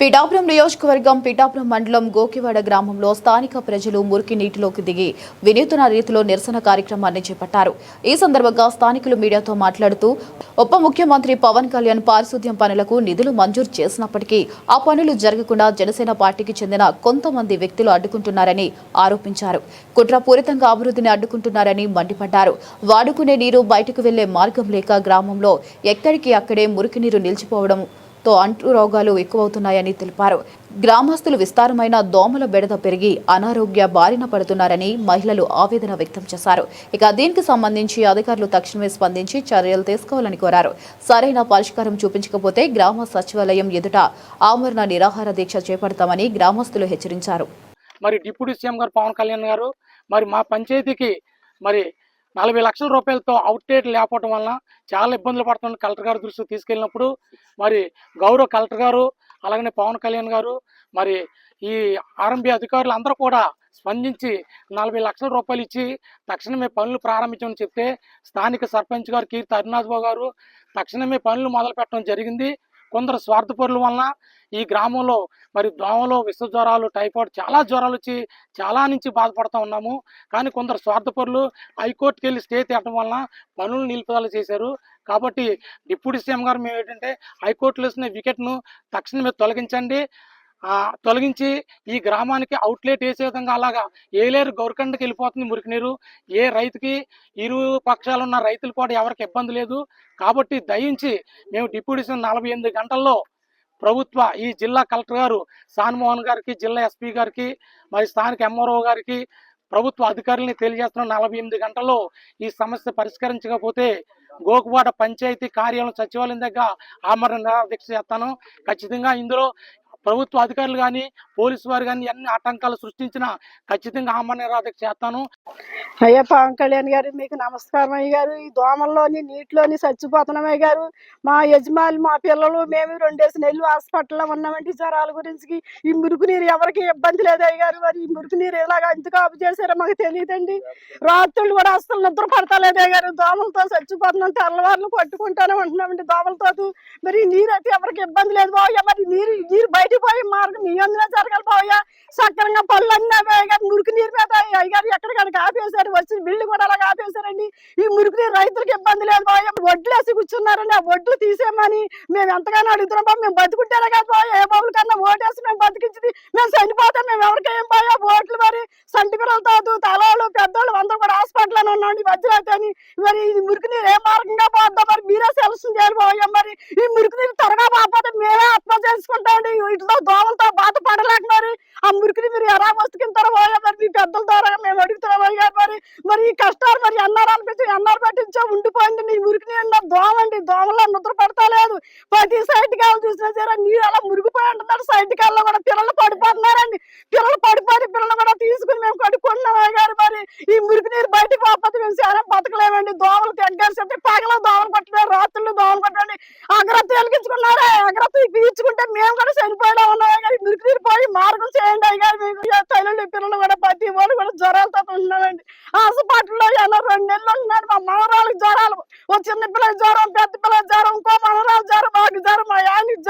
పిఠాపురం నియోజకవర్గం పిఠాపురం మండలం గోకివాడ గ్రామంలో స్థానిక ప్రజలు మురికి నీటిలోకి దిగి వినూత్న రీతిలో నిరసన కార్యక్రమాన్ని చేపట్టారు. ఈ సందర్భంగా స్థానికులు మీడియాతో మాట్లాడుతూ ఉప ముఖ్యమంత్రి పవన్ కళ్యాణ్ పారిశుద్ధ్యం పనులకు నిధులు మంజూరు చేసినప్పటికీ ఆ పనులు జరగకుండా జనసేన పార్టీకి చెందిన కొంతమంది వ్యక్తులు అడ్డుకుంటున్నారని ఆరోపించారు. కుట్రపూరితంగా అభివృద్ధిని అడ్డుకుంటున్నారని మండిపడ్డారు. వాడుకునే నీరు బయటకు వెళ్లే మార్గం లేక గ్రామంలో ఎక్కడికి అక్కడే మురికి నీరు నిలిచిపోవడం తో అంటు రోగాలు ఎక్కువవుతున్నాయని తెలిపారు. గ్రామస్తులు విస్తారమైన దోమల బెడద పెరిగి అనారోగ్య బారిన పడుతున్నారని మహిళలు ఆవేదన వ్యక్తం చేశారు. ఇక దీనికి సంబంధించి అధికారులు తక్షణమే స్పందించి చర్యలు తీసుకోవాలని కోరారు. సరైన పరిష్కారం చూపించకపోతే గ్రామ సచివాలయం ఎదుట ఆమరణ నిరాహార దీక్ష చేపడతామని గ్రామస్తులు హెచ్చరించారు. మరి డిప్యూటీ సీఎం గారు పవన్ కళ్యాణ్ గారు మరి మా పంచాయతీకి మరి 40 లక్షల రూపాయలతో అవుట్డేట్ లేకపోవడం వలన చాలా ఇబ్బందులు పడుతున్న కలెక్టర్ గారి దృష్టికి తీసుకెళ్ళినప్పుడు మరి గౌరవ కలెక్టర్ గారు అలాగనే పవన్ కళ్యాణ్ గారు మరి ఈ ఆర్ఎంబీ అధికారులు అందరూ కూడా స్పందించి 40 లక్షల రూపాయలు ఇచ్చి తక్షణమే పనులు ప్రారంభించమని చెప్తే స్థానిక సర్పంచ్ గారు కీర్తి హరినాథ్ బాబు గారు తక్షణమే పనులు మొదలు పెట్టడం జరిగింది. కొందరు స్వార్థపరుల వలన ఈ గ్రామంలో మరి దోమలు, విష జ్వరాలు, టైఫాయిడ్ చాలా జ్వరాలు వచ్చి చాలా నుంచి బాధపడుతూ ఉన్నాము. కానీ కొందరు స్వార్థపరులు హైకోర్టుకి వెళ్ళి స్టే తేవడం వలన పనులు నిలుపుదల చేశారు. కాబట్టి డిప్యూటీ సీఎం గారు మేము ఏంటంటే హైకోర్టులో వేసిన వికెట్ను తక్షణమే తొలగించండి. తొలగించి ఈ గ్రామానికి అవుట్లెట్ వేసే విధంగా అలాగా ఏలేరు గౌరకండకి వెళ్ళిపోతుంది మురికి నీరు. ఏ రైతుకి ఇరు పక్షాలు ఉన్న రైతులు కూడా ఎవరికి ఇబ్బంది లేదు. కాబట్టి దయించి మేము డిప్యూటీ సీఎం 48 గంటల్లో ప్రభుత్వ ఈ జిల్లా కలెక్టర్ గారు సాన్మోహన్ గారికి, జిల్లా ఎస్పీ గారికి, మరి స్థానిక ఎంఆర్ఓ గారికి, ప్రభుత్వ అధికారులని తెలియజేస్తున్న 48 గంటల్లో ఈ సమస్య పరిష్కరించకపోతే గోకువాడ పంచాయతీ కార్యాలయం సచివాలయం దగ్గర ఆమరణ నిరాహార దీక్ష చేస్తాను. ఖచ్చితంగా ఇందులో ప్రభుత్వ అధికారులు కానీ పోలీసు వారు కానీ అన్ని ఆటంకాలు సృష్టించిన ఖచ్చితంగా ఆమరణ నిరాహార దీక్ష చేస్తాను. అయ్యా పవన్ కళ్యాణ్ గారు మీకు నమస్కారం అయ్య గారు. ఈ దోమల్లోని నీటిలోని చచ్చిపోతున్నాం అయ్య గారు. మా యజమాని మా పిల్లలు మేము 2 నెలలు హాస్పిటల్లో ఉన్నామండి జ్వరాల గురించి. ఈ మురికి నీరు ఎవరికి ఇబ్బంది లేదు అయ్య గారు. మరి ఈ మురికి నీరు ఎలాగ ఎందుకు ఆపు చేశారో మాకు తెలియదండి. రాత్రులు కూడా అసలు నిద్ర పడతలేదు అయ్య గారు. దోమలతో చచ్చిపోతున్నాం, తెల్లవారులు పట్టుకుంటానే ఉంటున్నామండి దోమలతో. మరి నీరు అయితే ఎవరికి ఇబ్బంది లేదు బావయ్య. మరి నీరు బయటికి పోయి మార్గం మీ అందులో జరగాలి బావయ్య. సక్రంగా పళ్ళు అన్నీ గారు మురికి నీరు మీద అయ్యారు ఎక్కడికక్కడికి ఆపేశారు. వచ్చిన బిల్లు కూడా అలాగ ఆపేశారండి. ఈ మురికి నీరు రైతులకు ఇబ్బంది లేదు బావయ్య. వడ్లు వేసి కూర్చున్నారండి. ఆ వడ్లు తీసేయమని మేము ఎంతగానో అడుగుతున్నాం బాబు. మేము బతుకుంటేనే కాదు బావయ్య. ఏ బాబుల కన్నా ఓటేసి మేము బతికించింది మేము చనిపోతాం. మేము ఎవరికి ఏం బావయ్య ఓట్లు. మరి సంటి పిల్లలతో తలవాళ్ళు పెద్దవాళ్ళు అందరూ కూడా హాస్పిటల్లోనే ఉన్నాండి మధ్యలో అని. మరి ఈ మురికి నీరు ఏ మార్గంగా పోద్దాం మరి మీరే సెలక్షన్ చేయాలి బావయ్య. మరి ఈ మురికి నీరు త్వరగా పోతే మేమే ఆత్మ చేసుకుంటామండి. ఇటుతో దోమలతో బాధపడలేకున్నారు. ఆ మురికిని మీరు ఎలా వస్తుకుంటారో పోయా. మరి మీ పెద్దల ద్వారా మేము అడుగుతున్నాం అయ్యా. మరి ఈ కష్టాలు మరి ఎన్నారు పెట్టించో ఉండిపోయింది. నీ మురికి నీళ్ళు దోమండి. దోమలో నిద్ర పడతలేదు. ప్రతి సైడ్ కాళ్ళు చూసినా సరే నీరు అలా మురిగిపోయి ఉంటున్నారు. సైడ్ కాళ్ళు కూడా పిల్లలు పడిపోతున్నారండి. పిల్లలు పడిపోయి పిల్లలు కూడా తీసుకుని మేము కడుక్కున్నాం అయ్యా. మరి ఈ మురికి నీరు బయటకు పోతే మేము చాలా బతకలేమండి. దోమలు తెగ్గాల్సి పగల దోమలు కొట్టలేదు, రాత్రులు దోమలు కొట్టండి. అగ్రత్తి వెలిగించుకున్నారే. అగ్రత్తి పీల్చుకుంటే మేము కూడా చనిపోయినా ఉన్నాం కానీ మురికి నీరు పోయి మార్గం చేయండి అయ్యా. మీకు తల్లి పిల్లలు కూడా ప్రతి వాళ్ళు కూడా జ్వరాలతో ఉంటున్నామండి. హాస్పిటల్లో 2 నెలలు ఉంటున్నాడు. మా మనవరాలకు జ్వరాలు, ఓ చిన్న పిల్లల జ్వరం, పెద్ద పిల్లల జ్వరం, ఇంకో మనవరాలు జ్వరం, మాకు జ్వరం, మా యానికి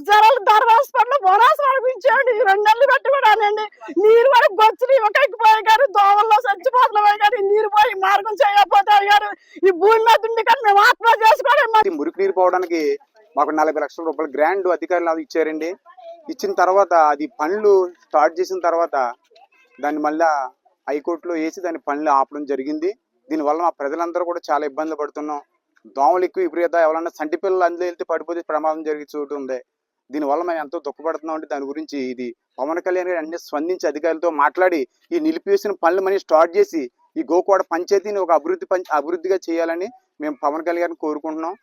జ్వరాలు ధర హాస్పిటల్లో బోనాస్ పంపించండి. 2 నెలలు పెట్టి కూడానండి. నీరు కూడా గొచ్చుని ఒక ఎక్కిపోయి గారు దోమల్లో చచ్చిపోతున్నాయి కానీ నీరు పోయి మార్గం చేయకపోతే అయ్యారు. ఈ భూమి మీద ఉండి కానీ మేము ఆత్మ చేసుకోవడం. మురికి నీరు పోవడానికి మాకు 40 లక్షల రూపాయలు గ్రాండ్ అధికారులు ఇచ్చారండి. ఇచ్చిన తర్వాత అది పనులు స్టార్ట్ చేసిన తర్వాత దాన్ని మళ్ళీ హైకోర్టులో వేసి దాని పనులు ఆపడం జరిగింది. దీనివల్ల మా ప్రజలందరూ కూడా చాలా ఇబ్బందులు పడుతున్నాం. దోమలు ఎక్కువ విపరీత ఎవరన్నా సంటి పిల్లలు అందులో వెళ్తే పడిపోతే ప్రమాదం జరిగే చోటు ఉంది. దీనివల్ల మేము ఎంతో దుఃఖపడుతున్నాం. అంటే దాని గురించి ఇది పవన్ కళ్యాణ్ గారు అన్ని స్పందించి అధికారులతో మాట్లాడి ఈ నిలిపివేసిన పనులు మళ్ళీ స్టార్ట్ చేసి ఈ గోకువాడ పంచాయతీని ఒక అభివృద్ధిగా చేయాలని మేము పవన్ కళ్యాణ్ గారిని కోరుకుంటున్నాం.